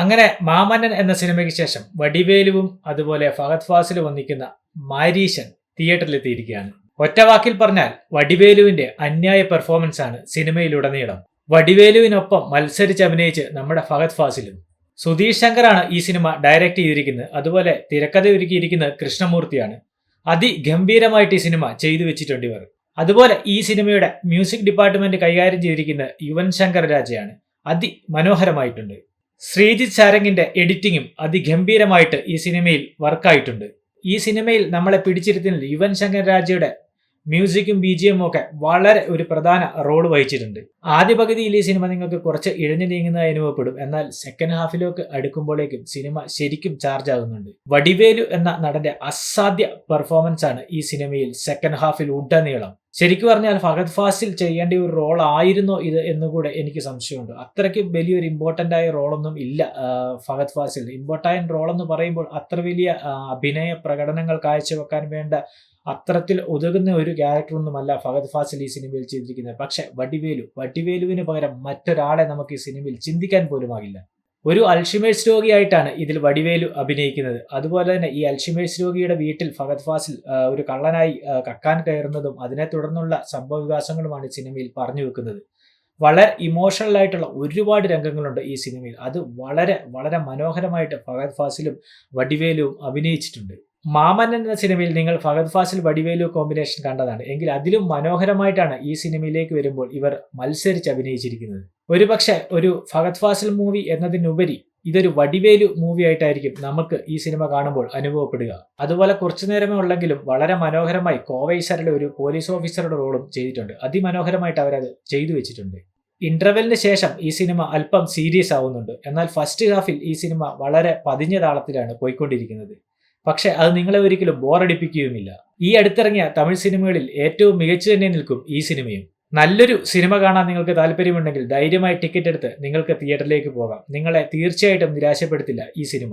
അങ്ങനെ മാമന്നൻ എന്ന സിനിമയ്ക്ക് ശേഷം വടിവേലുവും അതുപോലെ ഫഹദ് ഫാസിലും ഒന്നിക്കുന്ന മാരീശൻ തിയേറ്ററിലെത്തിയിരിക്കുകയാണ്. ഒറ്റവാക്കിൽ പറഞ്ഞാൽ വടിവേലുവിന്റെ അന്യായ പെർഫോമൻസ് ആണ് സിനിമയിലുടനീളം. വടിവേലുവിനൊപ്പം മത്സരിച്ച് അഭിനയിച്ച് നമ്മുടെ ഫഹദ് ഫാസിലും. സുധീഷ് ശങ്കറാണ് ഈ സിനിമ ഡയറക്റ്റ് ചെയ്തിരിക്കുന്നത്. അതുപോലെ തിരക്കഥ ഒരുക്കിയിരിക്കുന്നത് കൃഷ്ണമൂർത്തിയാണ്. അതിഗംഭീരമായിട്ട് ഈ സിനിമ ചെയ്തു വെച്ചിട്ടുണ്ട് ഇവർ. അതുപോലെ ഈ സിനിമയുടെ മ്യൂസിക് ഡിപ്പാർട്ട്മെന്റ് കൈകാര്യം ചെയ്തിരിക്കുന്നത് യുവൻ ശങ്കർ രാജയാണ്. അതിമനോഹരമായിട്ടുണ്ട്. ശ്രീജിത്ത് സാരംഗിന്റെ എഡിറ്റിംഗും അതിഗംഭീരമായിട്ട് ഈ സിനിമയിൽ വർക്കായിട്ടുണ്ട്. ഈ സിനിമയിൽ നമ്മളെ പിടിച്ചിരുത്തുന്നത് യുവൻ ശങ്കർ രാജയുടെ മ്യൂസിക്കും BGM ഒക്കെ വളരെ ഒരു പ്രധാന റോൾ വഹിച്ചിട്ടുണ്ട്. ആദ്യ പകുതിയിൽ ഈ സിനിമ നിങ്ങൾക്ക് കുറച്ച് ഇഴഞ്ഞു നീങ്ങുന്നതായി അനുഭവപ്പെടും. എന്നാൽ സെക്കൻഡ് ഹാഫിലേക്ക് അടുക്കുമ്പോഴേക്കും സിനിമ ശരിക്കും ചാർജ് ആകുന്നുണ്ട്. വടിവേലു എന്ന നടന്റെ അസാധ്യ പെർഫോമൻസ് ആണ് ഈ സിനിമയിൽ സെക്കൻഡ് ഹാഫിൽ ഉടനീളം. ശരിക്കും പറഞ്ഞാൽ ഫഹദ് ഫാസിൽ ചെയ്യേണ്ട ഒരു റോൾ ആയിരുന്നോ ഇത് എന്നുകൂടെ എനിക്ക് സംശയമുണ്ട്. അത്രയ്ക്ക് വലിയൊരു ഇമ്പോർട്ടൻ്റ് ആയ റോളൊന്നും ഇല്ല ഫഹദ് ഫാസിൽ. ഇമ്പോർട്ടൻ്റ് റോൾ എന്ന് പറയുമ്പോൾ അത്ര വലിയ അഭിനയ പ്രകടനങ്ങൾ കാഴ്ചവെക്കാൻ വേണ്ട അത്തരത്തിൽ ഒതുങ്ങുന്ന ഒരു ക്യാരക്ടറൊന്നുമല്ല ഫഹദ് ഫാസിൽ ഈ സിനിമയിൽ ചെയ്തിരിക്കുന്നത്. പക്ഷെ വടിവേലുവിന് പകരം മറ്റൊരാളെ നമുക്ക് ഈ സിനിമയിൽ ചിന്തിക്കാൻ പോലുമാകില്ല. ഒരു അൽഷിമേഴ്സ് രോഗിയായിട്ടാണ് ഇതിൽ വടിവേലു അഭിനയിക്കുന്നത്. അതുപോലെ തന്നെ ഈ അൽഷിമേഴ്സ് രോഗിയുടെ വീട്ടിൽ ഫഹദ് ഫാസിൽ ഒരു കള്ളനായി കക്കാൻ കയറുന്നതും അതിനെ തുടർന്നുള്ള സംഭവ വികാസങ്ങളുമാണ് സിനിമയിൽ പറഞ്ഞു വെക്കുന്നത്. വളരെ ഇമോഷണൽ ആയിട്ടുള്ള ഒരുപാട് രംഗങ്ങളുണ്ട് ഈ സിനിമയിൽ. അത് വളരെ വളരെ മനോഹരമായിട്ട് ഫഹദ് ഫാസിലും വടിവേലുവും അഭിനയിച്ചിട്ടുണ്ട്. മാമന്നൻ എന്ന സിനിമയിൽ നിങ്ങൾ ഫഹദ് ഫാസിൽ വടിവേലു കോമ്പിനേഷൻ കണ്ടതാണ്. എങ്കിൽ അതിലും മനോഹരമായിട്ടാണ് ഈ സിനിമയിലേക്ക് വരുമ്പോൾ ഇവർ മത്സരിച്ച് അഭിനയിച്ചിരിക്കുന്നത്. ഒരുപക്ഷെ ഒരു ഫഹദ് ഫാസിൽ മൂവി എന്നതിനുപരി ഇതൊരു വടിവേലു മൂവി ആയിട്ടായിരിക്കും നമുക്ക് ഈ സിനിമ കാണുമ്പോൾ അനുഭവപ്പെടുക. അതുപോലെ കുറച്ചു നേരമേ ഉള്ളെങ്കിലും വളരെ മനോഹരമായി കോവൈ സരള ഒരു പോലീസ് ഓഫീസറുടെ റോളും ചെയ്തിട്ടുണ്ട്. അതിമനോഹരമായിട്ട് അവരത് ചെയ്തു വെച്ചിട്ടുണ്ട്. ഇന്റർവെല്ലിന് ശേഷം ഈ സിനിമ അല്പം സീരിയസ് ആവുന്നുണ്ട്. എന്നാൽ ഫസ്റ്റ് ഹാഫിൽ ഈ സിനിമ വളരെ പതിഞ്ഞ താളത്തിലാണ് പോയിക്കൊണ്ടിരിക്കുന്നത്. പക്ഷെ അത് നിങ്ങളെ ഒരിക്കലും ബോറടിപ്പിക്കുകയുമില്ല. ഈ അടുത്തിറങ്ങിയ തമിഴ് സിനിമകളിൽ ഏറ്റവും മികച്ചു തന്നെ നിൽക്കും ഈ സിനിമയും. നല്ലൊരു സിനിമ കാണാൻ നിങ്ങൾക്ക് താല്പര്യമുണ്ടെങ്കിൽ ധൈര്യമായി ടിക്കറ്റ് എടുത്ത് നിങ്ങൾക്ക് തിയേറ്ററിലേക്ക് പോകാം. നിങ്ങളെ തീർച്ചയായിട്ടും നിരാശപ്പെടുത്തില്ല ഈ സിനിമ.